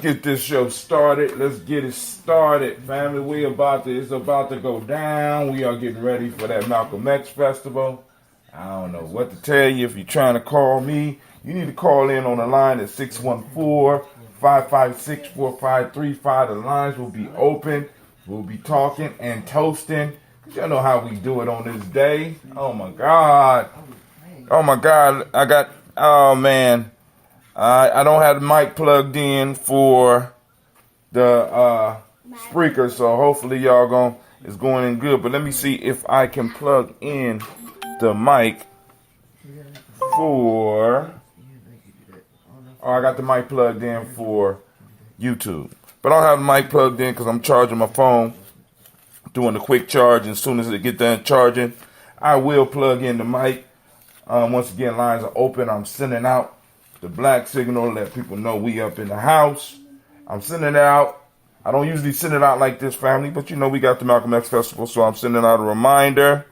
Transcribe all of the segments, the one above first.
get this show started. Let's get it started, family. It's about to go down. We are getting ready for that Malcolm X festival. I don't know what to tell you. If you're trying to call me, you need to call in on the line at 614-556-4535. The lines will be open. We'll be talking and toasting. You know how we do it on this day. Oh my God. Oh man. I don't have the mic plugged in for the speaker, so hopefully y'all it's going in good. But let me see if I can plug in the mic for. Oh, I got the mic plugged in for YouTube, but I don't have the mic plugged in because I'm charging my phone, doing a quick charge. And as soon as it get done charging, I will plug in the mic. Once again, lines are open. I'm sending out the black signal, let people know we up in the house. I'm sending it out. I don't usually send it out like this, family, but you know we got the Malcolm X Festival, so I'm sending out a reminder.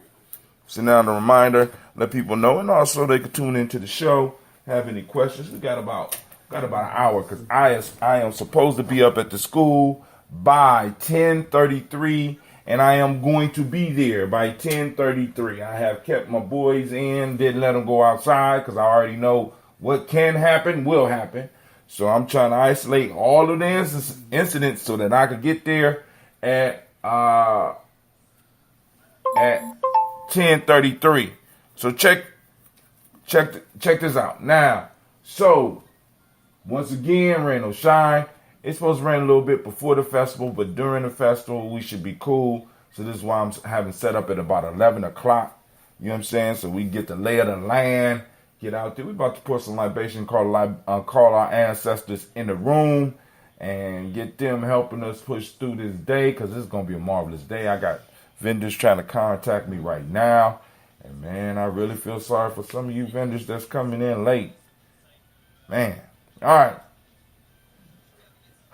Let people know, and also they can tune into the show. Have any questions? We got about an hour because I am supposed to be up at the school by 10:33, and I am going to be there by 10:33. I have kept my boys in, didn't let them go outside because I already know what can happen will happen. So I'm trying to isolate all of the incidents so that I could get there at 10:33. So check this out. Now, so once again, rain or shine. It's supposed to rain a little bit before the festival, but during the festival we should be cool. So this is why I'm having set up at about 11 o'clock. You know what I'm saying? So we get the lay of the land. Get out there. We're about to pour some libation, call our ancestors in the room and get them helping us push through this day because it's going to be a marvelous day. I got vendors trying to contact me right now. And, man, I really feel sorry for some of you vendors that's coming in late. Man. All right.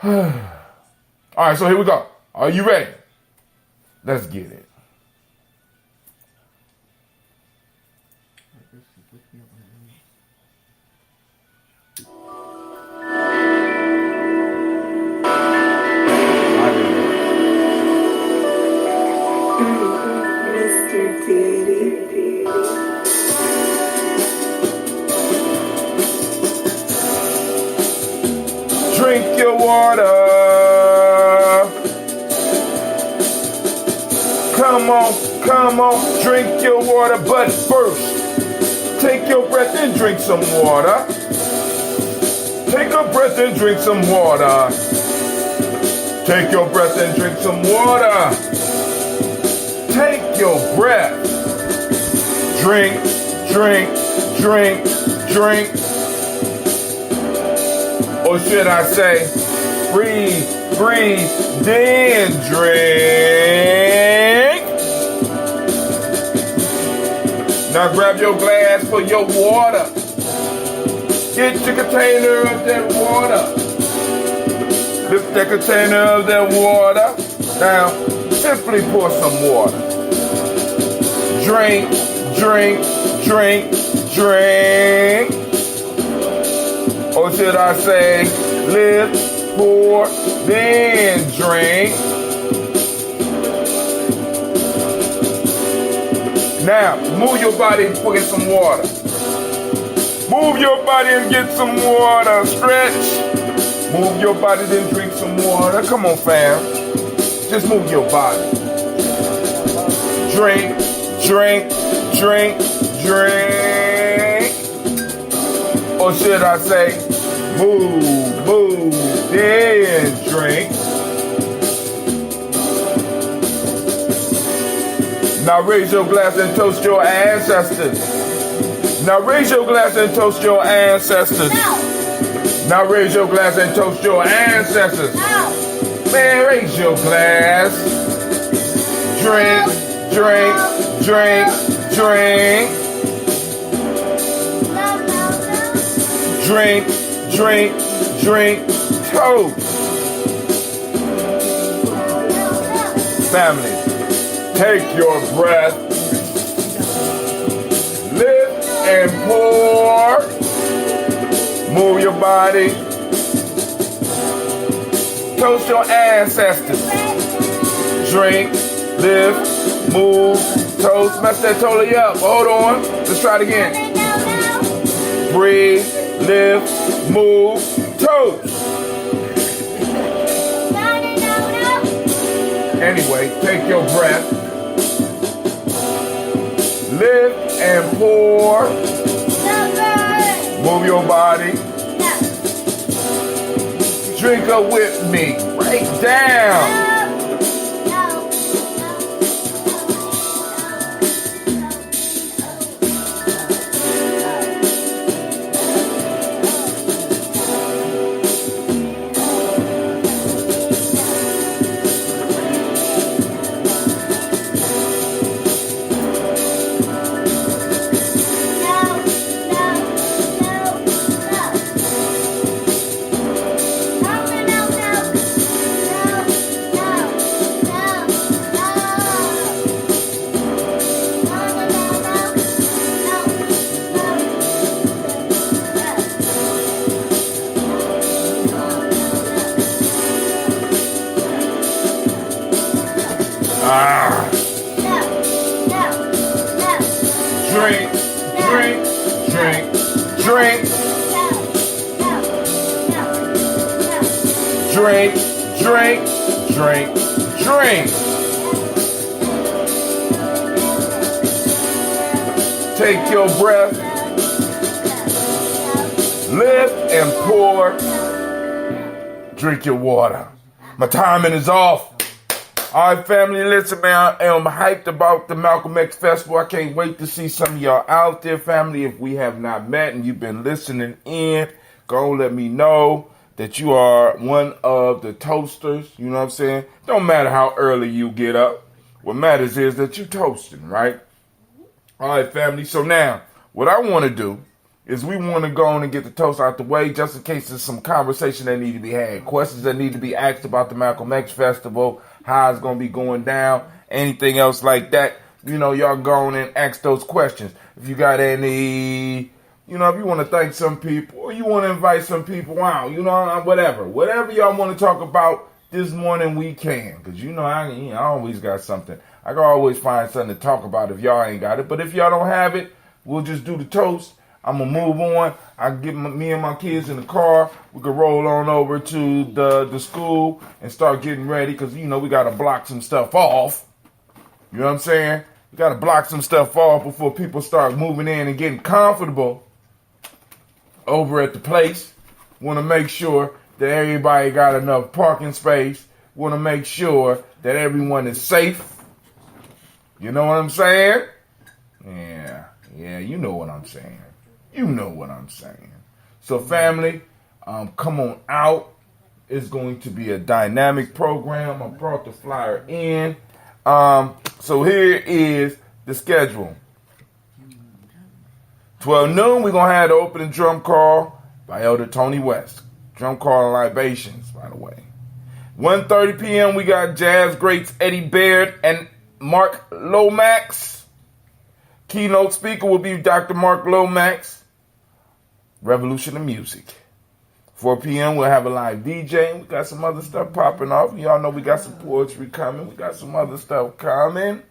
All right, so here we go. Are you ready? Let's get it. Drink your water. Come on, drink your water. But first, take your breath and drink some water. Take a breath and drink some water. Take your breath and drink some water. Take your breath. Drink. Or should I say, breathe, then drink. Now grab your glass for your water. Get your container of that water. Lift that container of that water. Now, simply pour some water. Drink. Or should I say, lift, pour, then drink. Now, move your body and get some water. Move your body and get some water. Stretch. Move your body, then drink some water. Come on, fam. Just move your body. Drink. Or should I say, move, then drink. Now raise your glass and toast your ancestors. Now raise your glass and toast your ancestors. Now raise your glass and toast your ancestors. Man, raise your glass. Drink. Drink, toast. Family, take your breath, lift and pour, move your body, Toast your ancestors. Drink, live, move, toast. Mess that totally up. Hold on. Let's try it again. Breathe, live, move, toast. Anyway, take your breath. Lift and pour. Move your body. Drink up with me. Break down. Drink, drink, drink, drink. Drink, drink, drink, drink. Take your breath. Lift and pour. Drink your water. My timing is off. All right, family, listen, man, I am hyped about the Malcolm X Festival. I can't wait to see some of y'all out there, family. If we have not met and you've been listening in, go let me know that you are one of the toasters. You know what I'm saying? Don't matter how early you get up. What matters is that you're toasting, right? All right, family. So now, what I want to do is we want to go on and get the toast out the way just in case there's some conversation that need to be had, questions that need to be asked about the Malcolm X Festival, how it's going to be going down, anything else like that. You know, y'all go on and ask those questions. If you got any, you know, if you want to thank some people or you want to invite some people out, you know, whatever y'all want to talk about this morning, we can. Because, you know, I always got something. I can always find something to talk about if y'all ain't got it. But if y'all don't have it, we'll just do the toast. I'm going to move on. I get me and my kids in the car. We can roll on over to the school and start getting ready because, you know, we got to block some stuff off. You know what I'm saying? We got to block some stuff off before people start moving in and getting comfortable over at the place. Want to make sure that everybody got enough parking space. Want to make sure that everyone is safe. You know what I'm saying? Yeah, you know what I'm saying. You know what I'm saying. So family, come on out. It's going to be a dynamic program. I brought the flyer in. So here is the schedule. 12 noon, we're going to have the opening drum call by Elder Tony West. Drum call and libations, by the way. 1:30 p.m., we got jazz greats Eddie Baird and Mark Lomax. Keynote speaker will be Dr. Mark Lomax. Revolution of Music. 4 p.m. we'll have a live DJ. We got some other stuff popping off. Y'all know we got some poetry coming. We got some other stuff coming.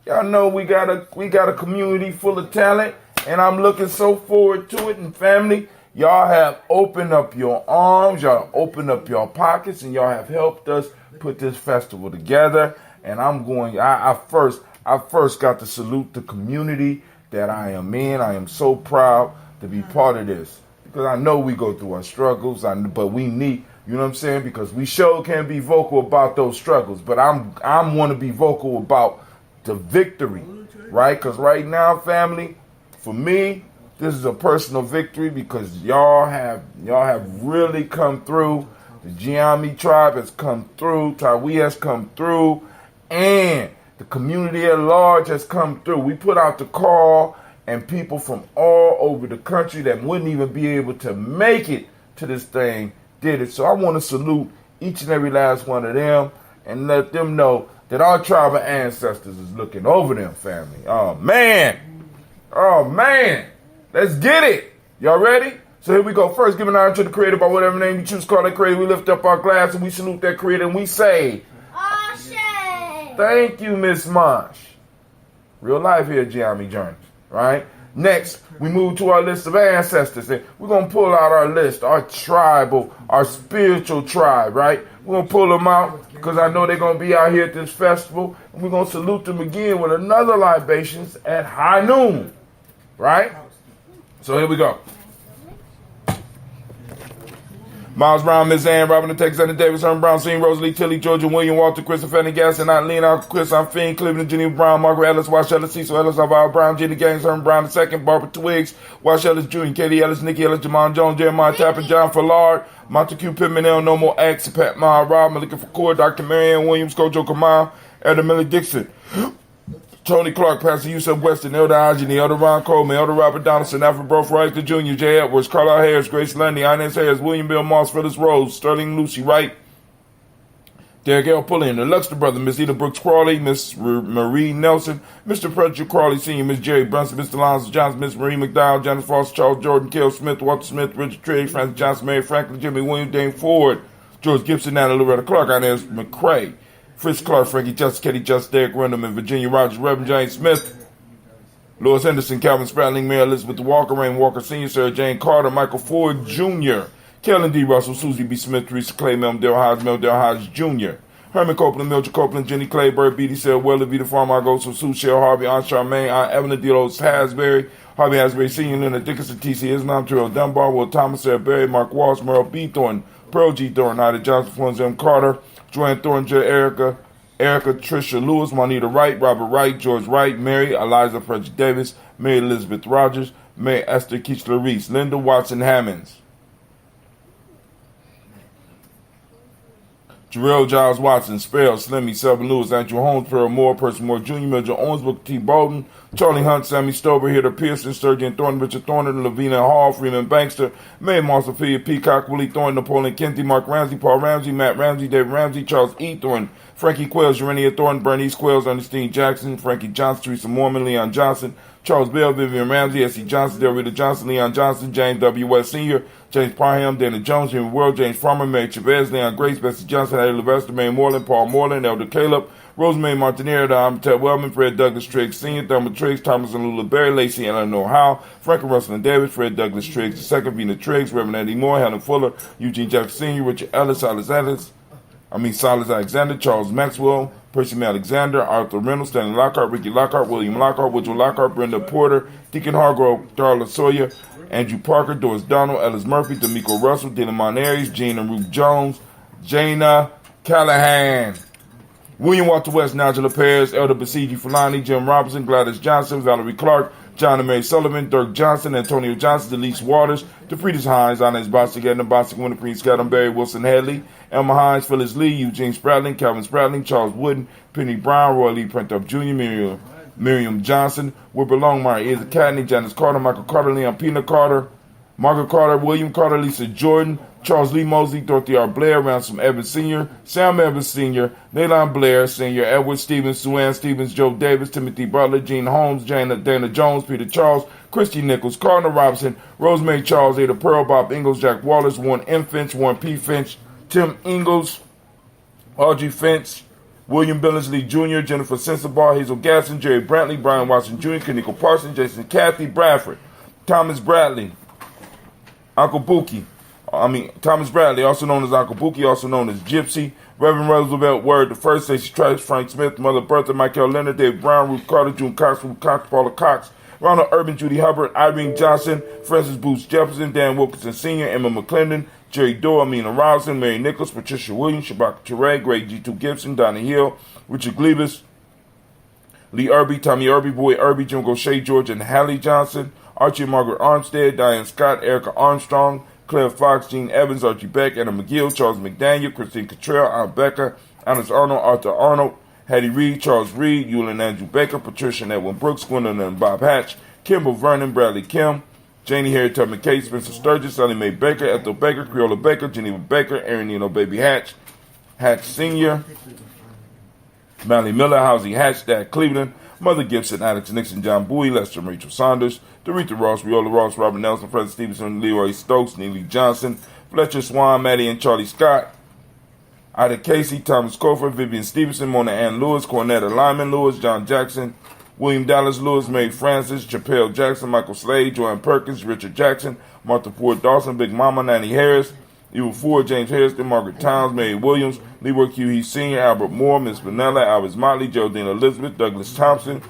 Y'all know we got a community full of talent, and I'm looking so forward to it. And family, y'all have opened up your arms, y'all opened up your pockets, and y'all have helped us put this festival together. And I first got to salute the community that I am in. I am so proud to be part of this because I know we go through our struggles, but we need, you know what I'm saying? Because we sure can be vocal about those struggles, but I'm want to be vocal about the victory, right? Because right now, family, for me, this is a personal victory because y'all have really come through. The Gye-Nyame tribe has come through. Tawi has come through, and the community at large has come through. We put out the call, and people from all over the country that wouldn't even be able to make it to this thing did it. So I want to salute each and every last one of them and let them know that our tribal ancestors is looking over them, family. Oh, man. Let's get it. Y'all ready? So here we go. First, giving honor to the Creator by whatever name you choose to call that Creator. We lift up our glass and we salute that Creator and we say, Ashe. thank you, Miss Marsh. Real life here, Gye-Nyame Journey, right? Next, we move to our list of ancestors. And we're going to pull out our list, our tribal, our spiritual tribe, right? We're going to pull them out because I know they're going to be out here at this festival. And we're going to salute them again with another libations at high noon, right? So here we go. Miles Brown, Miss Ann, Robin the Texas, Anna Davis, Herman Brown, Senior, Rosalie Tilly, Georgia, William, Walter, Christopher, Fanny Gasson, Aunt Lena, Uncle Chris, I'm Fiend, Cleveland, Geneva Brown, Margaret Ellis, Wash Ellis, Cecil Ellis, Alvaro Brown, Jenny Gaines, Herman Brown II, Barbara Twiggs, Wash Ellis Jr., Katie Ellis, Nikki Ellis, Jamon Jones, Jeremiah Tapper, John Fallard, Montague Pittman, No More X, Pat Ma, Rob, Malika Fakour, Dr. Marianne Williams, Kojo Kamal, Elder Millie Dixon, Tony Clark, Pastor Yusuf Weston, Elder Ajani, Elder Ron Coleman, Elder Robert Donaldson, Alfred Broth Jr., Jay Edwards, Carlisle Harris, Grace Lundy, Inez Harris, William Bill Moss, Phyllis Rose, Sterling Lucy Wright, Derek L. Pullian, the Luxter brother, Miss Eda Brooks Crawley, Miss Marie Nelson, Mr. Frederick Crawley Sr., Miss Jerry Brunson, Mr. Lonzo Johnson, Miss Marie McDowell, Janice Foster, Charles Jordan, Kell Smith, Walter Smith, Richard Triggs, Francis Johnson, Mary Franklin, Jimmy Williams, Dane Ford, George Gibson, Anna Loretta Clark, Inez McCrae, Fritz Clark, Frankie Justice, Katie Justice, Derek Random, and Virginia Rogers, Reverend James Smith, Lois Henderson, Calvin Spratling, Mary Elizabeth Walker, Rain Walker Sr., Sarah Jane Carter, Michael Ford Jr., Kellen D. Russell, Susie B. Smith, Teresa Clay, Mel Hodge Jr., Herman Copeland, Mildred Copeland, Jenny Clay, Bird, Beatty, Sarah Weller, Vita Farmer, Goso, Sue, Cheryl Harvey, Aunt Charmaine, Aunt Evelyn Delos Hasbury, Harvey Hasbury Sr., Leonard Dickinson, T.C. Islam, Terrell Dunbar, Will Thomas, Sarah Berry, Mark Walsh, Merle B. Thornton, Pearl G. Thornton, Ida Johnson, Florence M. Carter, Joanne Thornton, Erica Tricia Lewis, Juanita Wright, Robert Wright, George Wright, Mary Eliza Frederick Davis, Mary Elizabeth Rogers, Mary Esther Keechler Reese, Linda Watson Hammonds, Jarrell Giles Watson, Spell, Slimmy, Selvin Lewis, Andrew Holmes, Pearl Moore, Percy Moore Jr., Major Owens, Booker T. Bolden, Charlie Hunt, Sammy Stover, Hitter Pearson, Sturgeon Thornton, Richard Thornton, Lavina Hall, Freeman Bankster, Mae Sophia Peacock, Willie Thornton, Napoleon Kenty, Mark Ramsey, Paul Ramsey, Matt Ramsey, David Ramsey, Charles E. Thornton, Frankie Quells, Urania Thornton, Bernice Quells, Ernestine Jackson, Frankie Johnson, Teresa Mormon, Leon Johnson, Charles Bell, Vivian Ramsey, S.C. Johnson, Delrita Johnson, Leon Johnson, James W. West Sr., James Parham, Dana Jones, Jimmy World, James Farmer, Mary Chavez, Leon Grace, Bessie Johnson, Hattie Levester, May Moreland, Paul Moreland, Elder Caleb, Rosemary Martinez, Ted Wellman, Fred Douglas Triggs Sr., Thelma Triggs, Thomas and Lula Berry, Lacey Eleanor Howe, Franklin Russell and Davis, Fred Douglas Triggs II, Vina Triggs, Reverend Eddie Moore, Helen Fuller, Eugene Jefferson Sr., Richard Ellis, Silas Alexander, Charles Maxwell, Percy M. Alexander, Arthur Reynolds, Stanley Lockhart, Ricky Lockhart, William Lockhart, Woodrow Lockhart, Brenda Porter, Deacon Hargrove, Darla Sawyer, Andrew Parker, Doris Donald, Ellis Murphy, D'Amico Russell, Dylan Monares, Gina Ruth Jones, Jana Callahan, William Walter West, Nigel Perez, Elder Basiji Fulani, Jim Robinson, Gladys Johnson, Valerie Clark, John and Mary Sullivan, Dirk Johnson, Antonio Johnson, Delise Waters, DeFriedis Hines, Inez Bostic, Edna Bostic, Winter Prince, Scott Barry, Wilson Hadley, Elma Hines, Phyllis Lee, Eugene Spratling, Calvin Spratling, Charles Wooden, Penny Brown, Roy Lee Prentup Jr., Miriam Johnson, Wilbur Longmire, Izzy Cadney, Janice Carter, Michael Carter, Leon Pina Carter, Margaret Carter, William Carter, Lisa Jordan, Charles Lee Mosley, Dorothy R. Blair, Ransom Evans Sr., Sam Evans Sr., Nalon Blair Sr., Edward Stevens, Sue Ann Stevens, Joe Davis, Timothy Butler, Gene Holmes, Dana Jones, Peter Charles, Christy Nichols, Cardinal Robinson, Rosemary Charles, Ada Pearl, Bob Ingalls, Jack Wallace, Warren M. Finch, Warren P. Finch, Tim Ingalls, Audrey Finch, William Billingsley Jr., Jennifer Sensabaugh, Hazel Gasson, Jerry Brantley, Brian Watson Jr., Kaniko Parsons, Jason Kathy Bradford, Thomas Bradley, Thomas Bradley, also known as Uncle Buki, also known as Gypsy, Reverend Roosevelt Word, the First, Stacey Trice, Frank Smith, Mother Bertha, Michael Leonard, Dave Brown, Ruth Carter, June Cox, Ruth Cox, Paula Cox, Ronald Urban, Judy Hubbard, Irene Johnson, Francis Booth Jefferson, Dan Wilkinson Sr., Emma McClendon, Jerry Doe, Amina Robinson, Mary Nichols, Patricia Williams, Shabaka Teray, Greg G2 Gibson, Donna Hill, Richard Glebus, Lee Irby, Tommy Irby, Boy Irby, Jim Gaucher, George and Hallie Johnson, Archie and Margaret Armstead, Diane Scott, Erica Armstrong, Claire Fox, Gene Evans, Archie Beck, Anna McGill, Charles McDaniel, Christine Cottrell, Aunt Becca, Alice Arnold, Arthur Arnold, Hattie Reed, Charles Reed, Eulin Andrew Baker, Patricia and Edwin Brooks, Gwendolyn and Bob Hatch, Kimball Vernon, Bradley Kim, Janie Harriet Tubman Kate, Spencer Sturgis, Sally Mae Baker, Ethel Baker, Creola Baker, Geneva Baker, Aaron Nino Baby Hatch, Hatch Sr., Mally Miller, Housie Hatch, Dad Cleveland, Mother Gibson, Alex Nixon, John Bowie, Lester and Rachel Saunders, Doretha Ross, Riola Ross, Robert Nelson, Fred Stevenson, Leroy Stokes, Neely Johnson, Fletcher Swan, Maddie and Charlie Scott, Ida Casey, Thomas Cofer, Vivian Stevenson, Mona Ann Lewis, Cornetta Lyman Lewis, John Jackson, William Dallas Lewis, Mary Francis, Chappelle Jackson, Michael Slade, Joanne Perkins, Richard Jackson, Martha Ford Dawson, Big Mama, Nanny Harris, Evil Ford, James Harrison, Margaret Towns, Mary Williams, Leroy Q. He Sr., Albert Moore, Miss Vanilla, Alvis Motley, Geraldine Elizabeth, Douglas Thompson,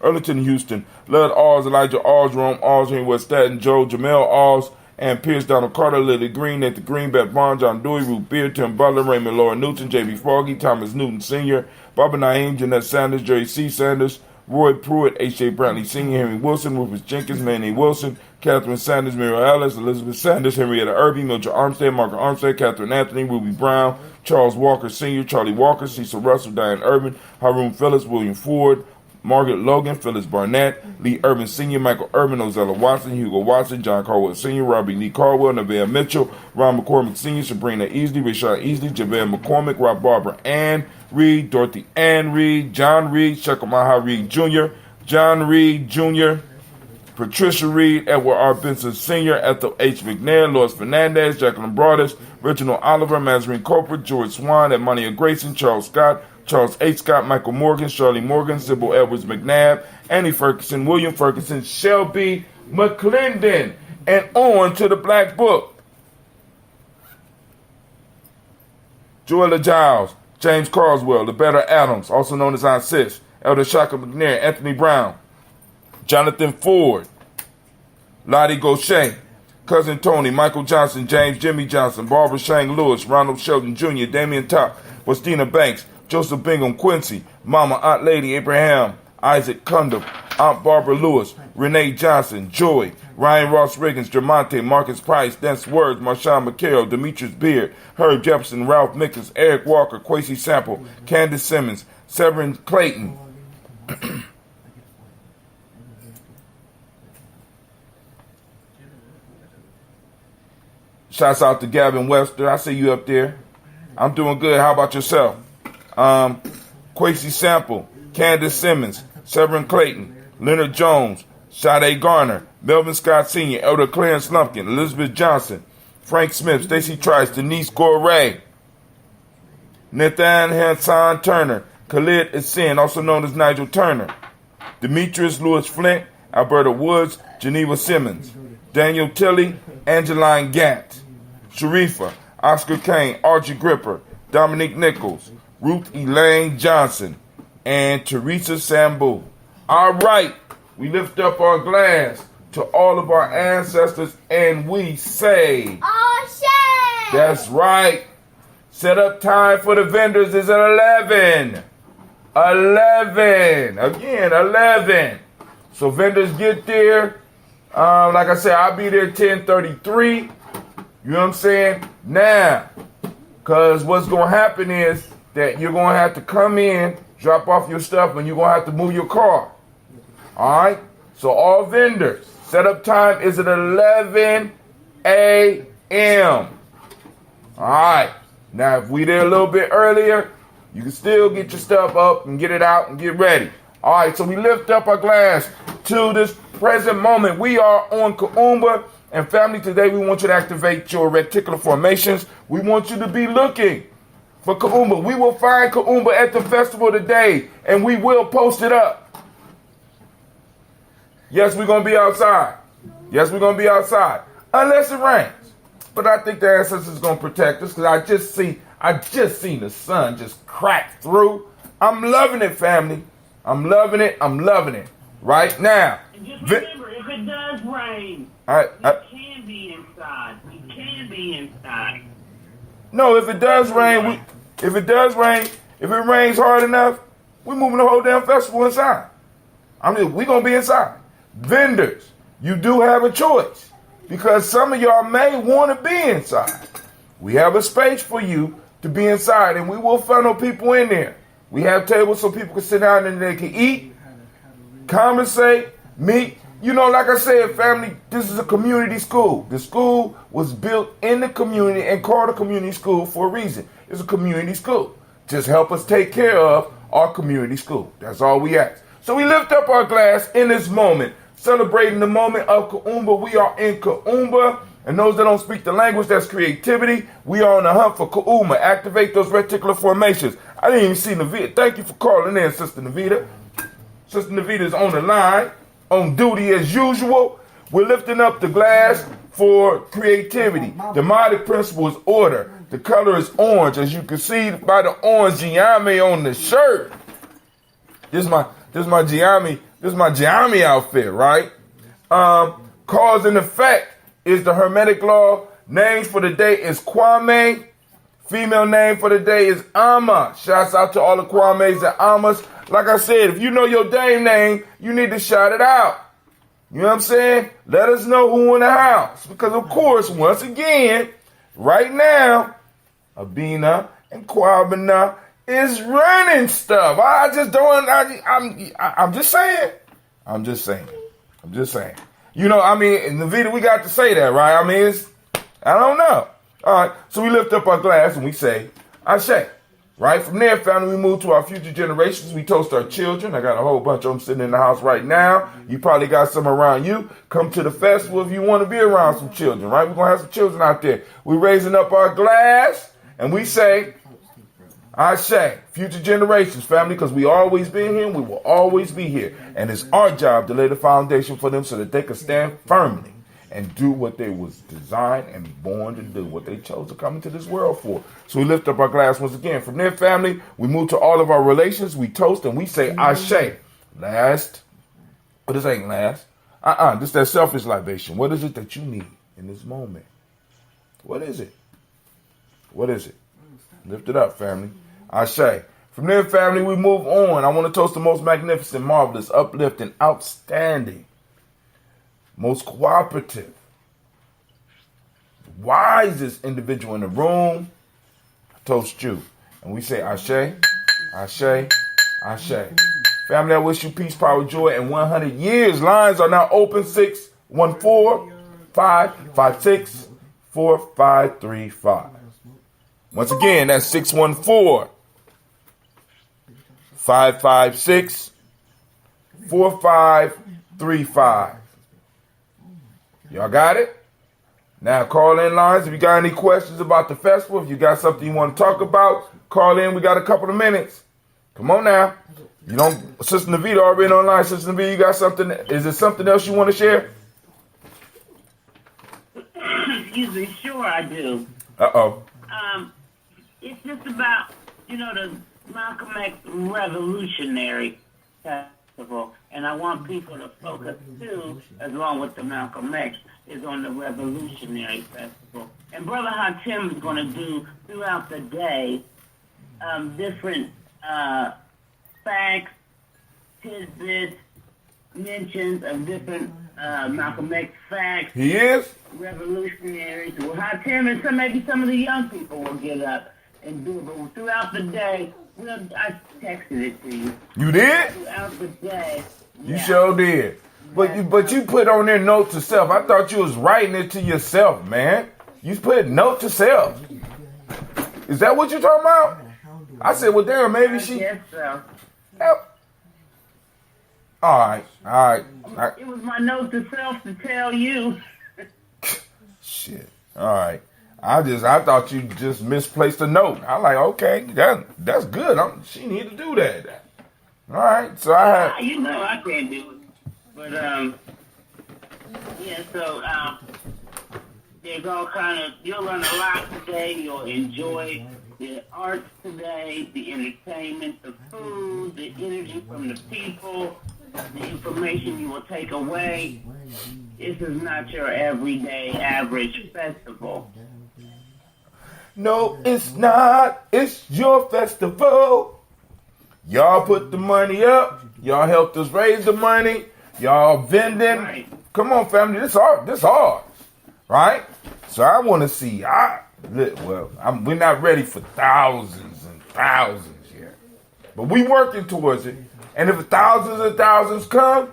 Erlington Houston, Lud Alls, Elijah Alls, Rome Alls, Henry West Staten, Joe, Jamel Alls, and Pierce, Donald Carter, Lily Green, Nathan Green, Beth Barnes, John Dewey, Ruth Beard, Tim Butler, Raymond Laura Newton, J.B. Foggy, Thomas Newton Sr., Barbara Naeem, Jeanette Sanders, Jerry C. Sanders, Roy Pruitt, H.J. Brantley Sr., Henry Wilson, Rufus Jenkins, Manny Wilson, Catherine Sanders, Muriel Ellis, Elizabeth Sanders, Henrietta Irby, Mildred Armstead, Margaret Armstead, Catherine Anthony, Ruby Brown, Charles Walker Sr., Charlie Walker, Cecil Russell, Diane Urban, Haroon Phillips, William Ford, Margaret Logan, Phyllis Barnett, Lee Urban Sr., Michael Urban, Ozella Watson, Hugo Watson, John Caldwell Sr., Robbie Lee Caldwell, Nevaeh Mitchell, Ron McCormick Sr., Sabrina Easley, Rashad Easley, Javelle McCormick, Rob Barbara Ann Reed, Dorothy Ann Reed, John Reed, Shekamaha Reed Jr., John Reed Jr., Patricia Reed, Edward R. Benson Sr., Ethel H. McNair, Lois Fernandez, Jacqueline Broadus, Reginald Oliver, Mazarine Corporate, George Swan, Edmonia Grayson, Charles Scott, Charles H. Scott, Michael Morgan, Shirley Morgan, Sybil Edwards McNabb, Annie Ferguson, William Ferguson, Shelby McClendon, and on to the Black Book. Joella Giles, James Carswell, The Better Adams, also known as Aunt Sis, Elder Shaka McNair, Anthony Brown, Jonathan Ford, Lottie Gaucher, Cousin Tony, Michael Johnson, James Jimmy Johnson, Barbara Shang Lewis, Ronald Shelton Jr., Damian Top, Westina Banks, Joseph Bingham Quincy, Mama Aunt Lady Abraham, Isaac Cundum, Aunt Barbara Lewis, Renee Johnson, Joy, Ryan Ross Riggins, Jermonte, Marcus Price, Dense Words, Marshawn McHale, Demetrius Beard, Herb Jefferson, Ralph Mickens, Eric Walker, Quasi Sample, Candace Simmons, Severin Clayton, shouts out to Gavin Webster. I see you up there. I'm doing good. How about yourself? Quasi Sample, Candace Simmons, Severin Clayton, Leonard Jones, Sade Garner, Melvin Scott Sr., Elder Clarence Lumpkin, Elizabeth Johnson, Frank Smith, Stacey Trice, Denise Goray, Nathan Hanson Turner, Khalid Asin, also known as Nigel Turner, Demetrius Lewis Flint, Alberta Woods, Geneva Simmons, Daniel Tilley, Angeline Gant, Sharifa, Oscar Kane, Archie Gripper, Dominique Nichols, Ruth Elaine Johnson, and Teresa Sambu. All right, we lift up our glass to all of our ancestors and we say, Oshay! That's right. Set up time for the vendors is at 11. 11. Again, 11. So vendors get there. Like I said, I'll be there 10:33. You know what I'm saying? Now, because what's going to happen is that you're going to have to come in, drop off your stuff, and you're going to have to move your car. All right? So all vendors, setup time is at 11 a.m. All right. Now, if we there a little bit earlier, you can still get your stuff up and get it out and get ready. All right, so we lift up our glass to this present moment. We are on Kuumbaa, and family, today we want you to activate your reticular formations. We want you to be looking for Kuumbaa. We will find Kuumbaa at the festival today, and we will post it up. Yes, we're going to be outside. Yes, we're going to be outside, unless it rains. But I think the ancestors is going to protect us because I just seen the sun just crack through. I'm loving it, family. I'm loving it. I'm loving it. Right now. And just remember, if it does rain, you can be inside. You can be inside. No, if it does rain, if it rains hard enough, we're moving the whole damn festival inside. We're going to be inside. Vendors, you do have a choice because some of y'all may want to be inside. We have a space for you to be inside, and we will funnel people in there. We have tables so people can sit down and they can eat, conversate, meet. You know, like I said, family, this is a community school. The school was built in the community and called a community school for a reason. It's a community school. Just help us take care of our community school. That's all we ask. So we lift up our glass in this moment, celebrating the moment of Kuumbaa. We are in Kuumbaa. And those that don't speak the language, that's creativity. We are on the hunt for Kuumbaa. Activate those reticular formations. I didn't even see Navita. Thank you for calling in, Sister Navita. Sister Navita is on the line, on duty as usual. We're lifting up the glass for creativity. The demonic principle is order. The color is orange, as you can see by the orange Gye-Nyame on the shirt. This is my Gye-Nyame outfit, right? Cause and effect is the Hermetic law. Names for the day is Kwame. Female name for the day is Amma. Shouts out to all the Kwames and Ammas. Like I said, if you know your dame name, you need to shout it out. You know what I'm saying? Let us know who in the house. Because, of course, once again, right now, Abina and Kwabena is running stuff. I'm just saying. You know, I mean, in the video, we got to say that, right? I mean, I don't know. All right, so we lift up our glass and we say, Ashe. Right? From there, family, we move to our future generations. We toast our children. I got a whole bunch of them sitting in the house right now. You probably got some around you. Come to the festival if you want to be around some children, right? We're going to have some children out there. We're raising up our glass and we say, Ashe, future generations, family, because we always been here and we will always be here. And it's our job to lay the foundation for them so that they can stand firmly and do what they was designed and born to do, what they chose to come into this world for. So we lift up our glass once again. From there, family, we move to all of our relations. We toast and we say, Ashe. Last. But this ain't last. This is that selfish libation. What is it that you need in this moment? What is it? What is it? Lift it up, family. Ashe. From there, family, we move on. I want to toast the most magnificent, marvelous, uplifting, outstanding, most cooperative, wisest individual in the room. I toast you. And we say, Ashe, Ashe, Ashe. Family, I wish you peace, power, joy, and 100 years. Lines are now open. 614-556-4535. Once again, that's 614-556-4535. Y'all got it? Now call in lines if you got any questions about the festival. If you got something you want to talk about, call in. We got a couple of minutes. Come on now. You don't, Sister Navita already online. Sister Navita, you got something? Is there something else you want to share? Excuse me, sure I do. Uh-oh. It's just about, the Malcolm X Revolutionary Festival. And I want people to focus, too, along with the Malcolm X, is on the Revolutionary Festival. And Brother Hatim is going to do, throughout the day, different facts, tidbits, mentions of different Malcolm X facts. He is? Revolutionaries. Well, Hatim and maybe some of the young people will get up and do it. But throughout the day, I texted it to you. You did? Throughout the day. You sure did. But you put on there note to self. I thought you was writing it to yourself, man. You put note to self. Is that what you're talking about? I said, well, damn, maybe she. Yes, so. All right. It was my note to self to tell you. Shit. All right. I thought you just misplaced a note. I like, okay, that's good. She need to do that. All right. So I had. I can't do it. But so there's all you'll learn a lot today. You'll enjoy the arts today, the entertainment, the food, the energy from the people, the information you will take away. This is not your everyday average festival. No, it's not. It's your festival. Y'all put the money up. Y'all helped us raise the money. Y'all vending. Right. Come on, family. This hard. Right? So I want to see. We're not ready for thousands and thousands yet. But we working towards it. And if thousands and thousands come,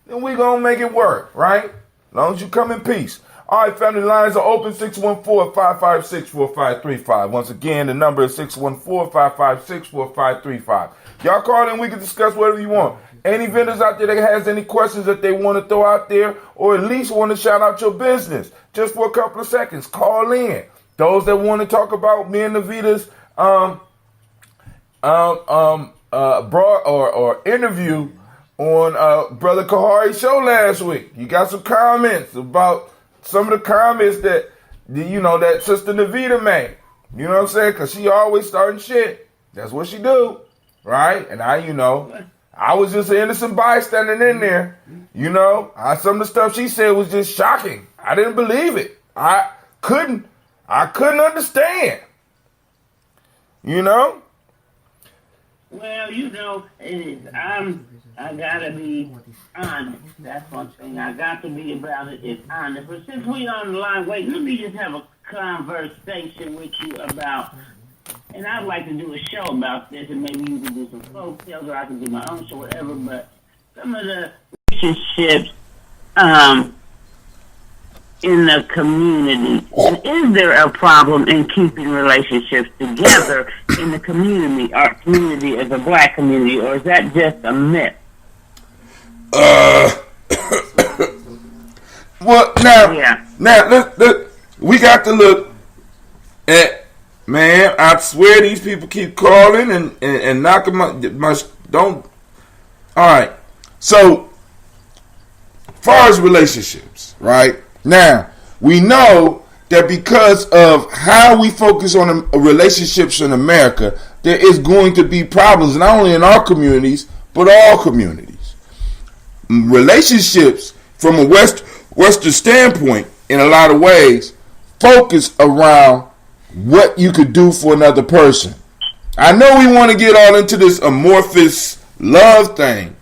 then we going to make it work. Right? As long as you come in peace. All right, family, lines are open, 614-556-4535. Once again, the number is 614-556-4535. Y'all call in, we can discuss whatever you want. Any vendors out there that has any questions that they want to throw out there, or at least want to shout out your business, just for a couple of seconds, call in. Those that want to talk about me and Navita's broad or interview on Brother Kahari's show last week. You got some comments about some of the comments that that Sister Navita made. You know what I'm saying? Because she always starting shit. That's what she do, right? And I was just an innocent bystander in there. Some of the stuff she said was just shocking. I didn't believe it. I couldn't understand. Well, I gotta be honest. That's one thing I got to be about it is honest. But since we on the line, wait, let me just have a conversation with you about, and I'd like to do a show about this, and maybe you can do some folk tales, or I can do my own show, whatever. But some of the relationships in the community, is there a problem in keeping relationships together in the community, our community as a black community, or is that just a myth? Well, now, we got to look at, man, I swear these people keep calling and knocking all right. So, far as relationships, right? Now, we know that because of how we focus on relationships in America, there is going to be problems, not only in our communities, but all communities. Relationships, from a Western standpoint, in a lot of ways, focus around what you could do for another person. I know we want to get all into this amorphous love thing,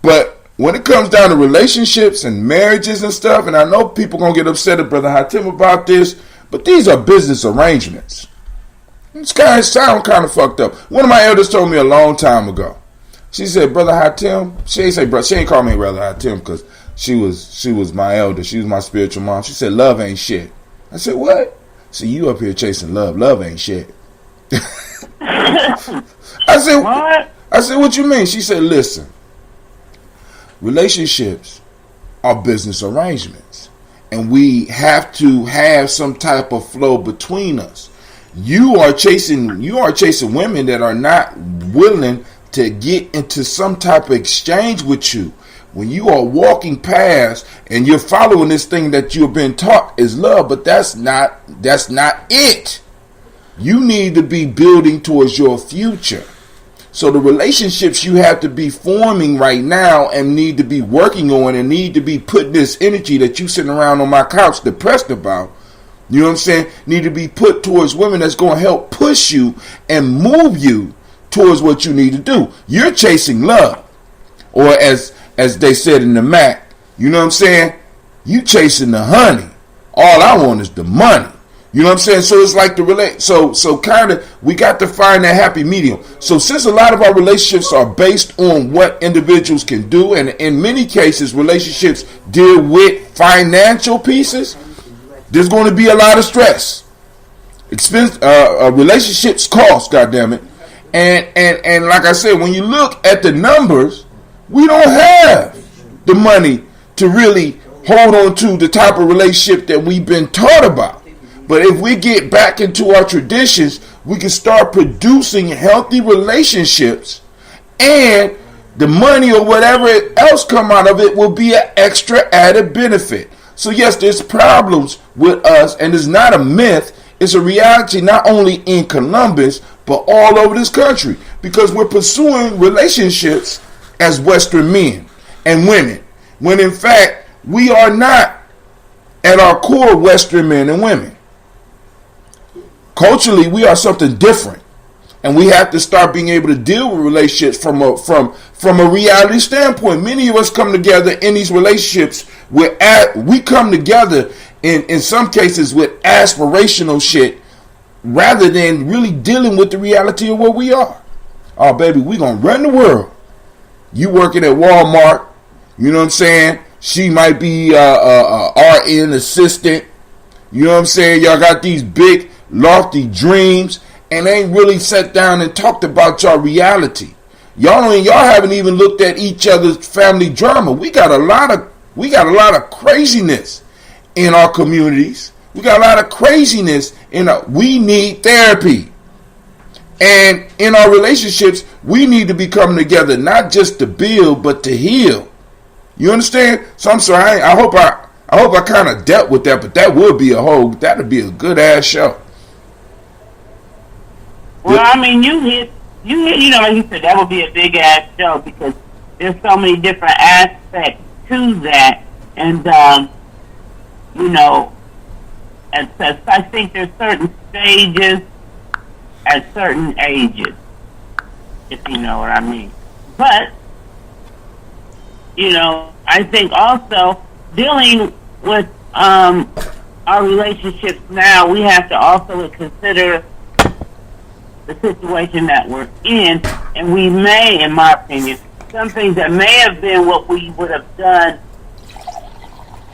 but when it comes down to relationships and marriages and stuff, and I know people going to get upset at Brother Hatim about this, but these are business arrangements. This guy sound kind of fucked up. One of my elders told me a long time ago. She said, Brother Hatim, she ain't call me Brother Hatim because she was my elder. She was my spiritual mom. She said, love ain't shit. I said, what? See, you up here chasing love. Love ain't shit. I said, what? I said, what you mean? She said, listen. Relationships are business arrangements, and we have to have some type of flow between us. You are chasing women that are not willing to get into some type of exchange with you. When you are walking past and you're following this thing that you've been taught is love, but that's not it. You need to be building towards your future. So the relationships you have to be forming right now and need to be working on and need to be putting this energy that you sitting around on my couch depressed about, you know what I'm saying, need to be put towards women that's going to help push you and move you towards what you need to do. You're chasing love. Or as they said in the Mac, you know what I'm saying, you chasing the honey. All I want is the money. You know what I'm saying? So it's like so kind of, we got to find that happy medium. So since a lot of our relationships are based on what individuals can do, and in many cases relationships deal with financial pieces, there's going to be a lot of stress. Relationships cost, goddammit. And like I said, when you look at the numbers, we don't have the money to really hold on to the type of relationship that we've been taught about. But if we get back into our traditions, we can start producing healthy relationships, and the money or whatever else come out of it will be an extra added benefit. So yes, there's problems with us, and it's not a myth. It's a reality not only in Columbus, but all over this country, because we're pursuing relationships as Western men and women, when in fact we are not at our core Western men and women. Culturally, we are something different, and we have to start being able to deal with relationships from a reality standpoint. Many of us come together in these relationships we come together in some cases with aspirational shit, rather than really dealing with the reality of where we are. Oh, baby, we gonna run the world. You working at Walmart, you know what I'm saying? She might be a RN assistant. You know what I'm saying? Y'all got these big, lofty dreams and ain't really sat down and talked about your reality. Y'all haven't even looked at each other's family drama. We got a lot of craziness in our communities. We got a lot of craziness we need therapy. And in our relationships, we need to be coming together not just to build but to heal. You understand? So I'm sorry. I hope I kind of dealt with that, but that'd be a good ass show. Well, I mean, you hit, like you said, that would be a big ass show because there's so many different aspects to that, and I think there's certain stages at certain ages, if you know what I mean. But I think also dealing with our relationships now, we have to also consider the situation that we're in, and we may, in my opinion, some things that may have been what we would have done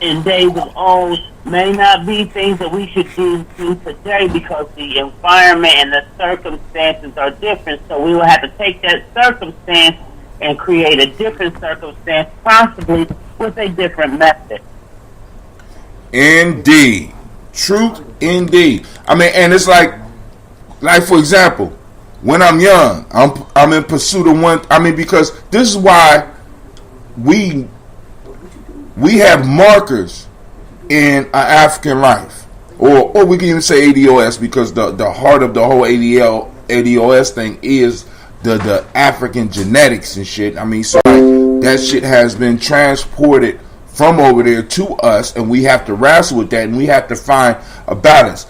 in days of old may not be things that we should do today because the environment and the circumstances are different. So we will have to take that circumstance and create a different circumstance, possibly with a different method. Indeed. Truth indeed. I mean, and it's like for example, when I'm young, I'm in pursuit of one. I mean, because this is why we have markers in our African life, or we can even say ADOS, because the heart of the whole ADOS thing is the African genetics and shit. I mean, so like, that shit has been transported from over there to us, and we have to wrestle with that, and we have to find a balance.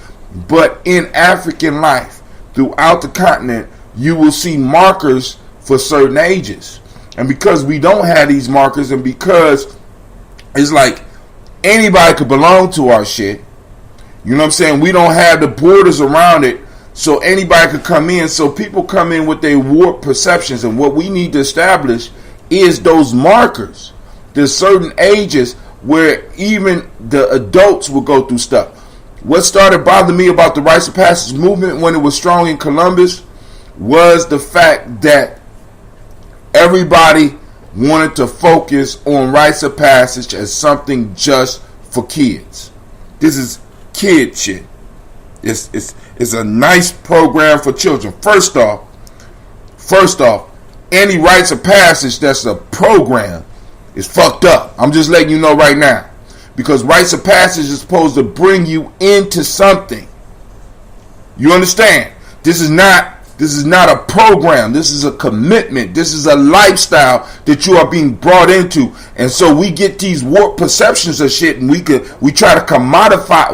But in African life, throughout the continent, you will see markers for certain ages. And because we don't have these markers, and because it's like anybody could belong to our shit, you know what I'm saying? We don't have the borders around it, so anybody could come in. So people come in with their warped perceptions, and what we need to establish is those markers. There's certain ages where even the adults will go through stuff. What started bothering me about the rites of passage movement when it was strong in Columbus was the fact that everybody wanted to focus on rites of passage as something just for kids. This is kid shit. It's a nice program for children. First off, any rites of passage that's a program is fucked up. I'm just letting you know right now. Because rites of passage is supposed to bring you into something. You understand? This is not a program. This is a commitment. This is a lifestyle that you are being brought into. And so we get these warped perceptions of shit, and we try to commodify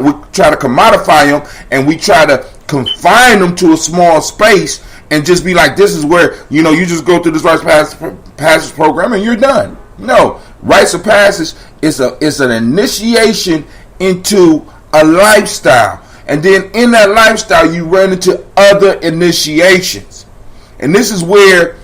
them, and we try to confine them to a small space and just be like, this is where, you just go through this rites of passage program and you're done. No, rites of passage is an initiation into a lifestyle. And then in that lifestyle, you run into other initiations. And this is where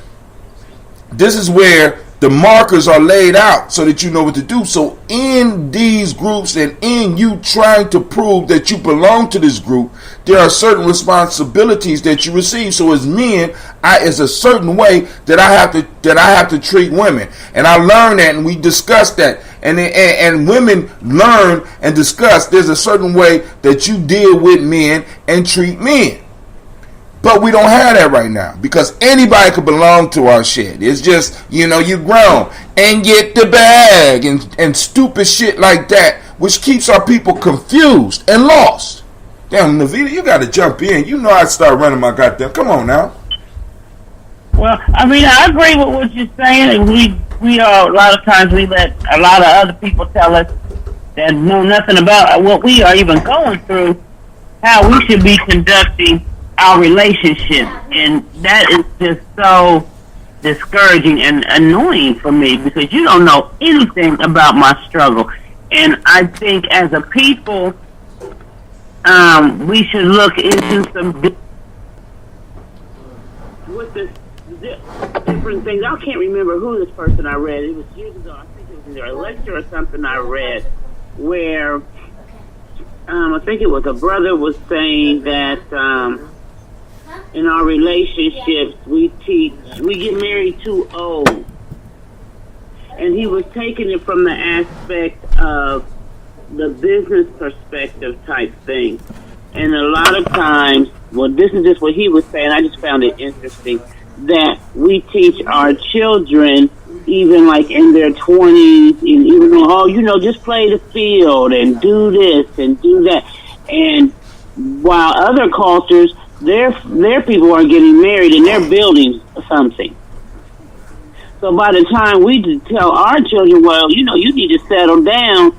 the markers are laid out so that you know what to do. So in these groups, and in you trying to prove that you belong to this group, there are certain responsibilities that you receive. So as men, is a certain way that I have to treat women. And I learned that, and we discussed that. And women learn and discuss there's a certain way that you deal with men and treat men. But we don't have that right now, because anybody could belong to our shit. It's just, you're grown and get the bag and stupid shit like that, which keeps our people confused and lost. Damn, Navita, you got to jump in. You know I start running my goddamn. Come on now. Well, I mean, I agree with what you're saying, and we are, a lot of times we let a lot of other people tell us that know nothing about what we are even going through, how we should be conducting our relationship, and that is just so discouraging and annoying for me, because you don't know anything about my struggle. And I think as a people, we should look into some with the different things. I can't remember who this person I read. It was years ago. I think it was either a lecture or something I read where I think it was a brother was saying that in our relationships we get married too old. And he was taking it from the aspect of the business perspective type thing. And a lot of times, well, this is just what he was saying. I just found it interesting that we teach our children, even like in their 20s, and even just play the field and do this and do that. And while other cultures, their people are getting married and they're building something. So by the time we tell our children, well, you need to settle down,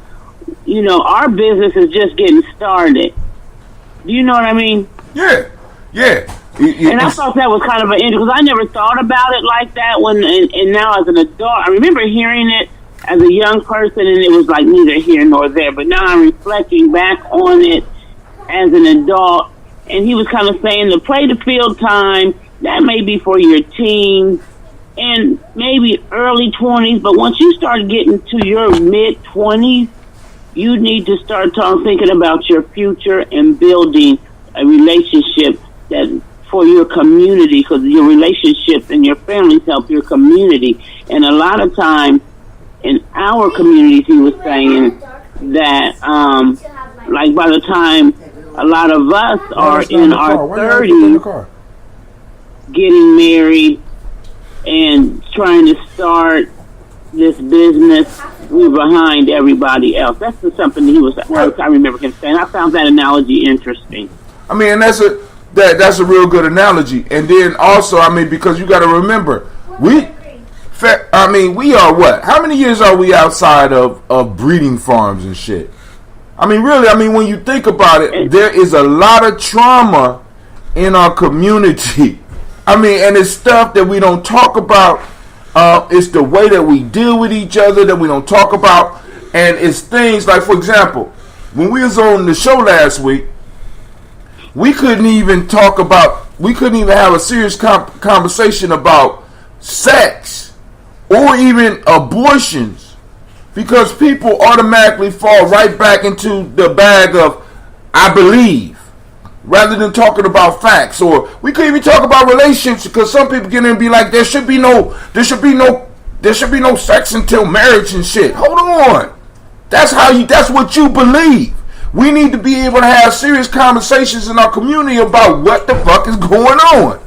our business is just getting started. Do you know what I mean? Yeah. And I thought that was kind of an interesting, because I never thought about it like that and now as an adult. I remember hearing it as a young person, and it was like neither here nor there. But now I'm reflecting back on it as an adult, and he was kind of saying the play the field time, that may be for your teens and maybe early 20s, but once you start getting to your mid-20s, you need to start thinking about your future and building a relationship that for your community, because your relationships and your families help your community. And a lot of times in our communities, he was saying that like by the time a lot of us are in our 30s getting married and trying to start this business, we're behind everybody else. That's just something he was. I remember him saying. I found that analogy interesting. I mean, that's a real good analogy. And then also, I mean, because you got to remember, we are what? How many years are we outside of breeding farms and shit? I mean, really, when you think about it, there is a lot of trauma in our community. And it's stuff that we don't talk about. It's the way that we deal with each other that we don't talk about. And it's things like, for example, when we was on the show last week, we couldn't even have a serious conversation about sex or even abortions, because people automatically fall right back into the bag of I believe, rather than talking about facts. Or we couldn't even talk about relationships, because some people get in and be like, there should be no sex until marriage and shit. Hold on. That's what you believe. We need to be able to have serious conversations in our community about what the fuck is going on.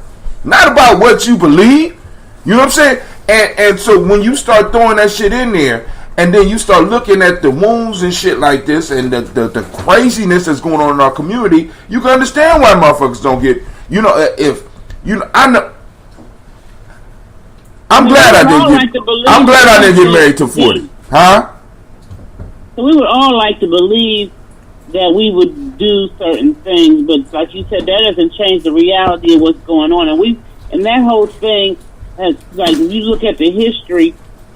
Not about what you believe. You know what I'm saying? And so when you start throwing that shit in there, and then you start looking at the wounds and shit like this, and the craziness that's going on in our community, you can understand why motherfuckers don't get, I know. I'm glad I didn't get married to 40. Huh? So we would all like to believe that we would do certain things, but like you said, that doesn't change the reality of what's going on. And that whole thing has, like, if you look at the history,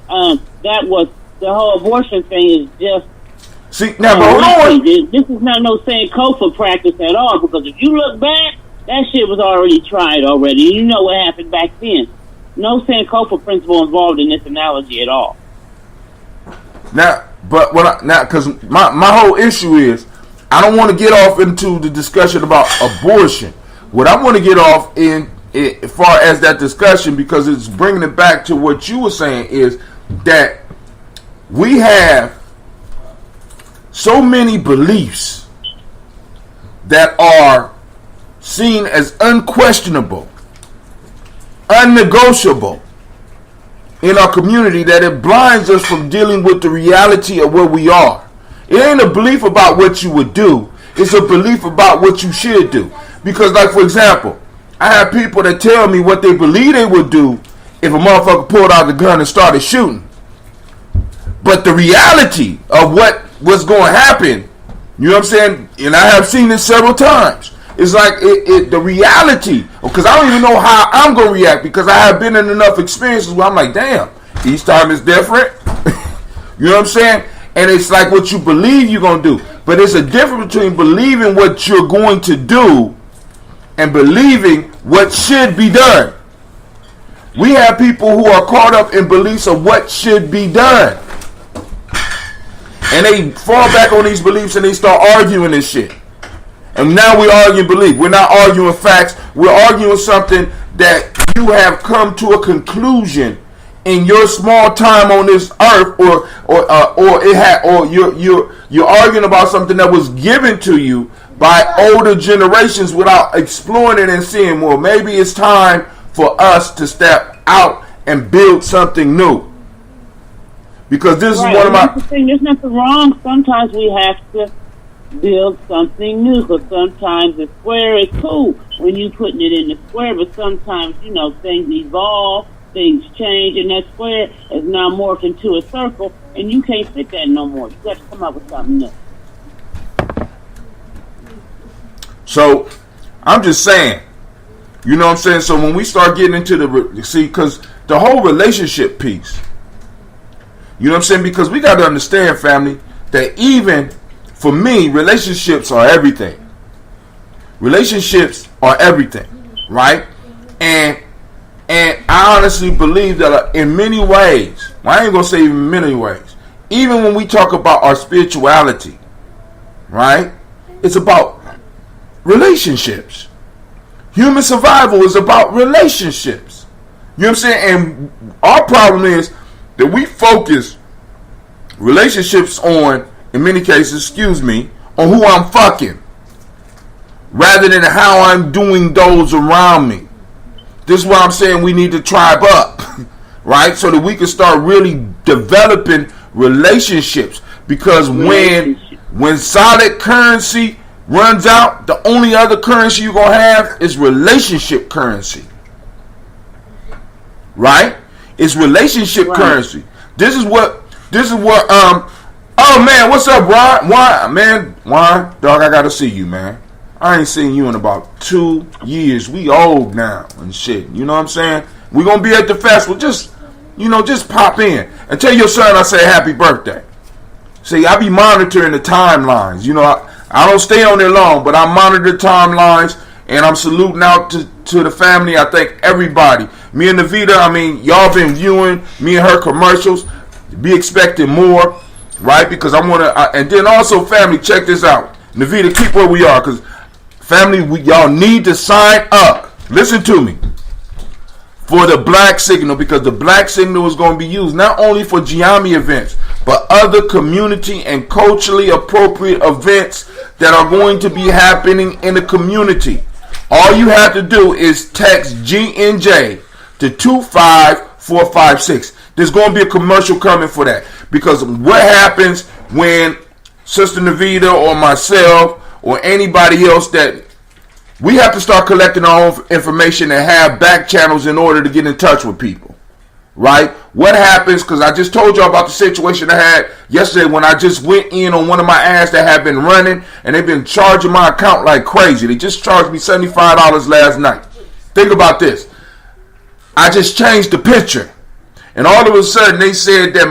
that was, the whole abortion thing is just... See, now, hold on. This is not no Sankofa practice at all, because if you look back, that shit was already tried already. You know what happened back then. No Sankofa principle involved in this analogy at all. Now, because my whole issue is, I don't want to get off into the discussion about abortion. What I want to get off in as far as that discussion, because it's bringing it back to what you were saying, is that we have so many beliefs that are seen as unquestionable, unnegotiable in our community, that it blinds us from dealing with the reality of where we are. It ain't a belief about what you would do. It's a belief about what you should do. Because, like, for example, I have people that tell me what they believe they would do if a motherfucker pulled out the gun and started shooting. But the reality of what's going to happen, you know what I'm saying? And I have seen this several times. It's like the reality, because I don't even know how I'm going to react, because I have been in enough experiences where I'm like, damn, each time is different. You know what I'm saying? And it's like what you believe you're going to do. But there's a difference between believing what you're going to do and believing what should be done. We have people who are caught up in beliefs of what should be done. And they fall back on these beliefs and they start arguing this shit. And now we're arguing belief. We're not arguing facts. We're arguing something that you have come to a conclusion in your small time on this earth, or you're arguing about something that was given to you by older generations without exploring it and seeing, well, maybe it's time for us to step out and build something new. Because this is one of my... There's nothing wrong. Sometimes we have to build something new, because sometimes the square is cool when you putting it in the square, but sometimes, things evolve, things change, and that square is now morphed into a circle, and you can't fit that no more. You got to come up with something new. So, I'm just saying, you know what I'm saying? So when we start getting into because the whole relationship piece, you know what I'm saying? Because we got to understand, family, that even for me, relationships are everything. Relationships are everything, right? And I honestly believe that in many ways, I ain't going to say even many ways, even when we talk about our spirituality, right? It's about relationships. Human survival is about relationships. You know what I'm saying? And our problem is that we focus relationships on, in many cases, on who I'm fucking, rather than how I'm doing those around me. This is why I'm saying we need to tribe up, right? So that we can start really developing relationships. Because when solid currency runs out, the only other currency you're going to have is relationship currency. Right? It's relationship currency. This is what oh man, what's up, Ron? Juan, dog, I gotta see you, man. I ain't seen you in about 2 years. We old now and shit. You know what I'm saying? We gonna be at the festival. Just pop in and tell your son I say happy birthday. See, I be monitoring the timelines. I don't stay on there long, but I monitor the timelines, and I'm saluting out to the family. I thank everybody. Me and Navita, y'all been viewing me and her commercials. Be expecting more, right? Because I want to, and then also, family, check this out. Navita, keep where we are, because family, y'all need to sign up. Listen to me. For the Black Signal, because the Black Signal is going to be used not only for Gye-Nyame events, but other community and culturally appropriate events that are going to be happening in the community. All you have to do is text GNJ to 25456. There's going to be a commercial coming for that. Because what happens when Sister Navita or myself or anybody else that we have to start collecting our own information and have back channels in order to get in touch with people, right? What happens, because I just told y'all about the situation I had yesterday when I just went in on one of my ads that have been running, and they've been charging my account like crazy. They just charged me $75 last night. Think about this. I just changed the picture, and all of a sudden they said that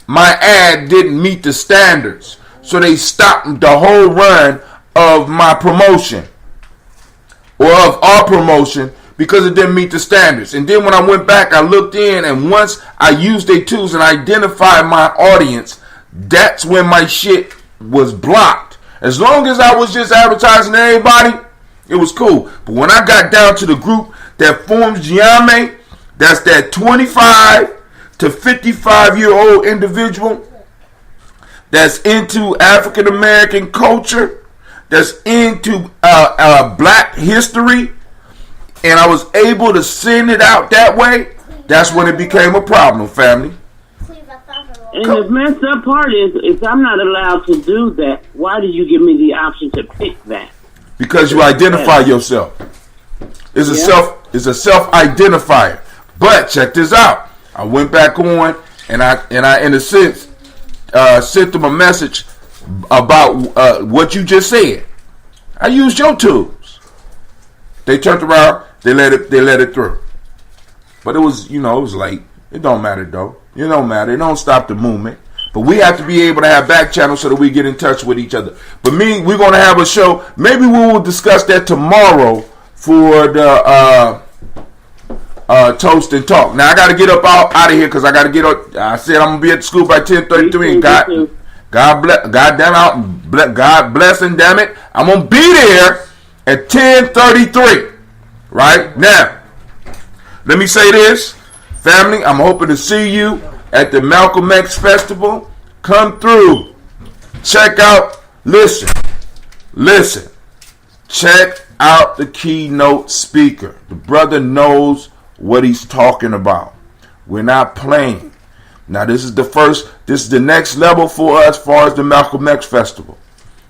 my ad didn't meet the standards, so they stopped the whole run of my promotion, or of our promotion, because it didn't meet the standards. And then when I went back, I looked in, and once I used their tools and identified my audience, that's when my shit was blocked. As long as I was just advertising to everybody, it was cool. But when I got down to the group that forms Gye-Nyame, that's that 25 to 55-year-old individual that's into African American culture, that's into black history, and I was able to send it out that way, that's when it became a problem, family. And the messed up part is, if I'm not allowed to do that, why do you give me the option to pick that? Because you identify yourself. It's a self-identifier. But check this out. I went back on, and I in a sense sent them a message about what you just said. I used your tools. They turned around. They let it through. But it was, it was late. It don't matter though. It don't matter. It don't stop the movement. But we have to be able to have back channels so that we get in touch with each other. But we're going to have a show. Maybe we will discuss that tomorrow for the toast and talk. Now I got to get up out of here because I got to get up. I said I'm gonna be at school by 10:33, and God bless and damn it, I'm gonna be there at 10:33. Right now, let me say this, family. I'm hoping to see you at the Malcolm X Festival. Come through. Check out. Listen. Check out the keynote speaker. The brother knows what he's talking about. We're not playing. Now this is the next level for us as far as the Malcolm X Festival.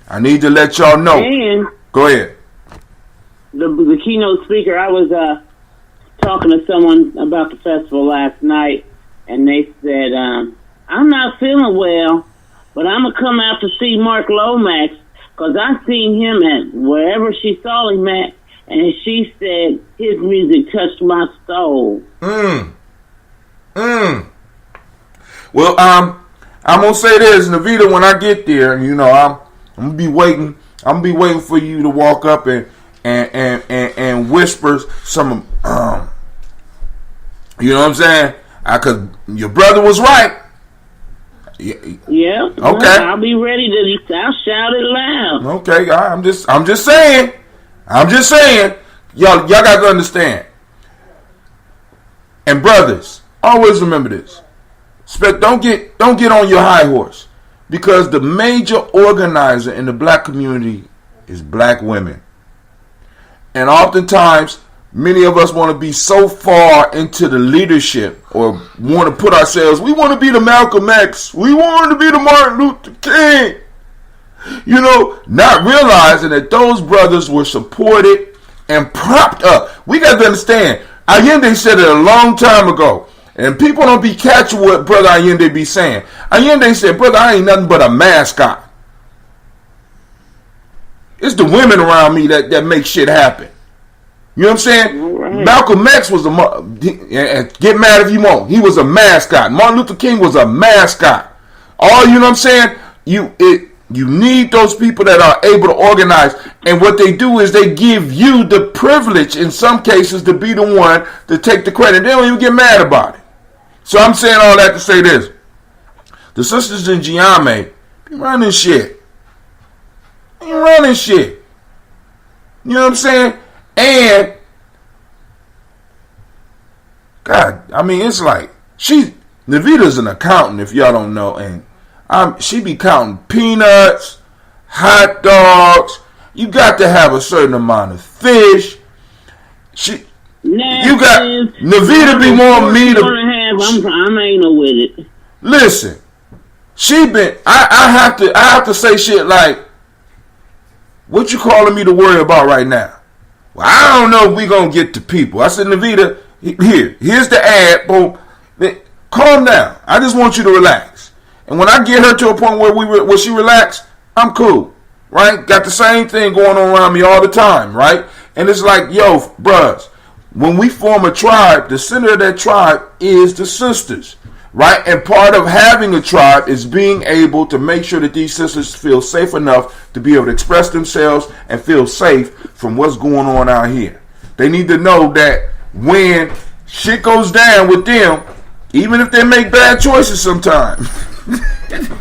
I need to let y'all know. And go ahead. The keynote speaker, I was talking to someone about the festival last night, and they said, I'm not feeling well, but I'm going to come out to see Mark Lomax, because I seen him at wherever she saw him at, and she said his music touched my soul. Well, I'm gonna say this, Navita. When I get there, I'm gonna be waiting. I'm gonna be waiting for you to walk up and whisper some. You know what I'm saying? Cause your brother was right. Yeah. Okay. I'll be ready to. I'll shout it loud. Okay. I'm just saying. Y'all got to understand. And brothers, always remember this. Don't get on your high horse, because the major organizer in the black community is black women. And oftentimes, many of us want to be so far into the leadership, or want to put ourselves, we want to be the Malcolm X, we want to be the Martin Luther King. Not realizing that those brothers were supported and propped up. We got to understand, Allende said it a long time ago, and people don't be catching what Brother Allende be saying. Allende said, brother, I ain't nothing but a mascot. It's the women around me that make shit happen. You know what I'm saying? Right. Malcolm X was get mad if you want, he was a mascot. Martin Luther King was a mascot. You know what I'm saying? You need those people that are able to organize, and what they do is they give you the privilege in some cases to be the one to take the credit. They don't even get mad about it. So I'm saying all that to say this. The sisters in Gye-Nyame be running shit. You know what I'm saying? And God, it's like Navita's an accountant, if y'all don't know, and she be counting peanuts, hot dogs. You got to have a certain amount of fish. You got Navita be more me to. I'm anal with it. Listen, I have to say shit like, what you calling me to worry about right now? Well, I don't know if we gonna get to people. I said, Navita, here's the ad. Boom, calm down. I just want you to relax. And when I get her to a point where she relax, I'm cool, right? Got the same thing going on around me all the time, right? And it's like, yo, bruhs, when we form a tribe, the center of that tribe is the sisters, right? And part of having a tribe is being able to make sure that these sisters feel safe enough to be able to express themselves and feel safe from what's going on out here. They need to know that when shit goes down with them, even if they make bad choices sometimes, even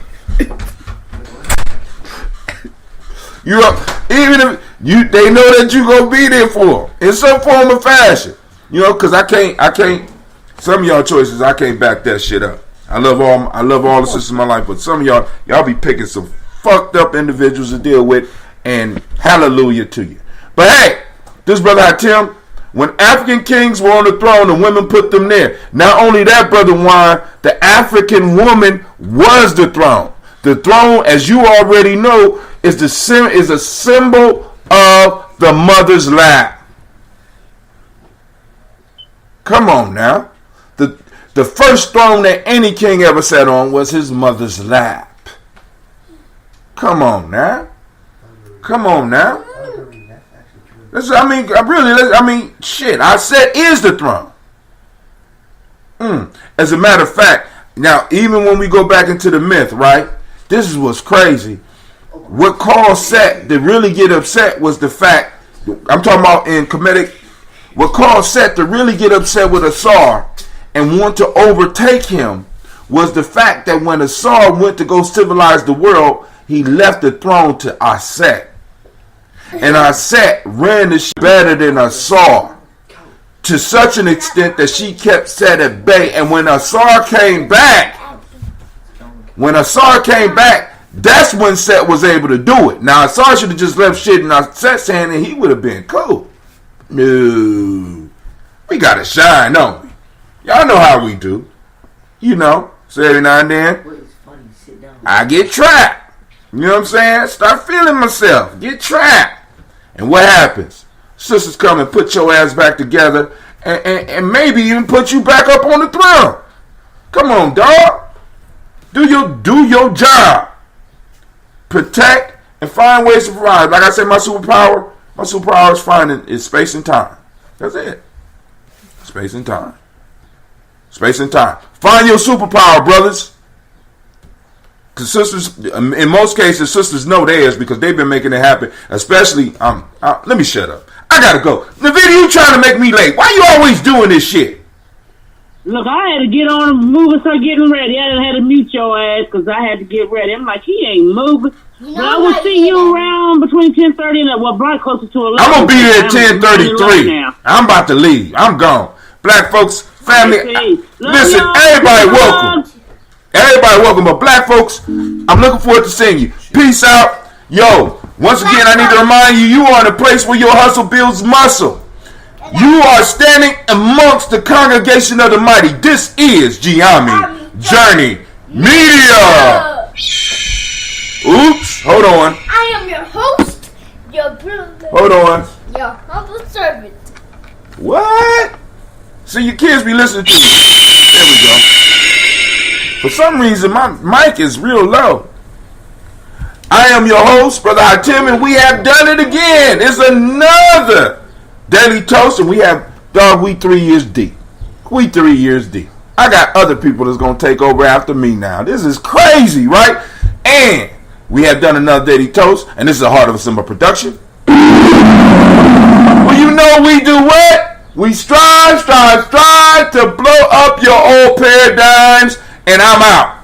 if they know that you gonna be there for them in some form or fashion, because I can't. Some of y'all choices, I can't back that shit up. I love all the sisters in my life, but some of y'all be picking some fucked up individuals to deal with, and hallelujah to you. But hey, this brother Hatim, when African kings were on the throne, the women put them there. Not only that, Brother Juan, the African woman was the throne. The throne, as you already know, is a symbol of the mother's lap. Come on now. The first throne that any king ever sat on was his mother's lap. Come on now. Shit, I said is the throne. As a matter of fact, now even when we go back into the myth, right? This is what's crazy. What caused Set to really get upset was the fact, I'm talking about in Kemetic, what caused Seth to really get upset with Asar and want to overtake him was the fact that when Asar went to go civilize the world, he left the throne to Aset. And Aset ran the shit better than Asar, to such an extent that she kept Seth at bay. And when Asar came back, that's when Seth was able to do it. Now, Asar should have just left shit in Set's hand and he would have been cool. No. We gotta shine, don't we? Y'all know how we do. You know, so every now and then, I get trapped. You know what I'm saying? Start feeling myself. Get trapped. And what happens? Sisters come and put your ass back together and maybe even put you back up on the throne. Come on, dog. Do your job. Protect and find ways to provide. Like I said, my superpower is finding is space and time. That's it. Space and time. Space and time. Find your superpower, brothers. Because sisters, in most cases, sisters know theirs because they've been making it happen. Especially, let me shut up. I gotta go. Nvidia, you trying to make me late. Why you always doing this shit? Look, I had to get on and move and start getting ready. I done had to mute your ass because I had to get ready. I'm like, he ain't moving. But I will see you around between 10:30 and, probably closer to 11. I'm going to be there at 10:33. I'm about to leave. I'm gone. Black folks, family, listen, everybody welcome. Everybody welcome, but black folks, I'm looking forward to seeing you. Peace out. Yo, once again, I need to remind you, you are in a place where your hustle builds muscle. You are standing amongst the congregation of the mighty. This is Gye-Nyame Journey Media. Oops, hold on. I am your host, your brother. Hold on. Your humble servant. What? See, your kids be listening to you. There we go. For some reason, my mic is real low. I am your host, Brother Hatim, and we have done it again. It's another Daily Toast, and we 3 years deep. We 3 years deep. I got other people that's going to take over after me now. This is crazy, right? And we have done another Daily Toast, and this is a Heart of a Simba production. Well, you know we do what? We strive to blow up your old paradigms, and I'm out.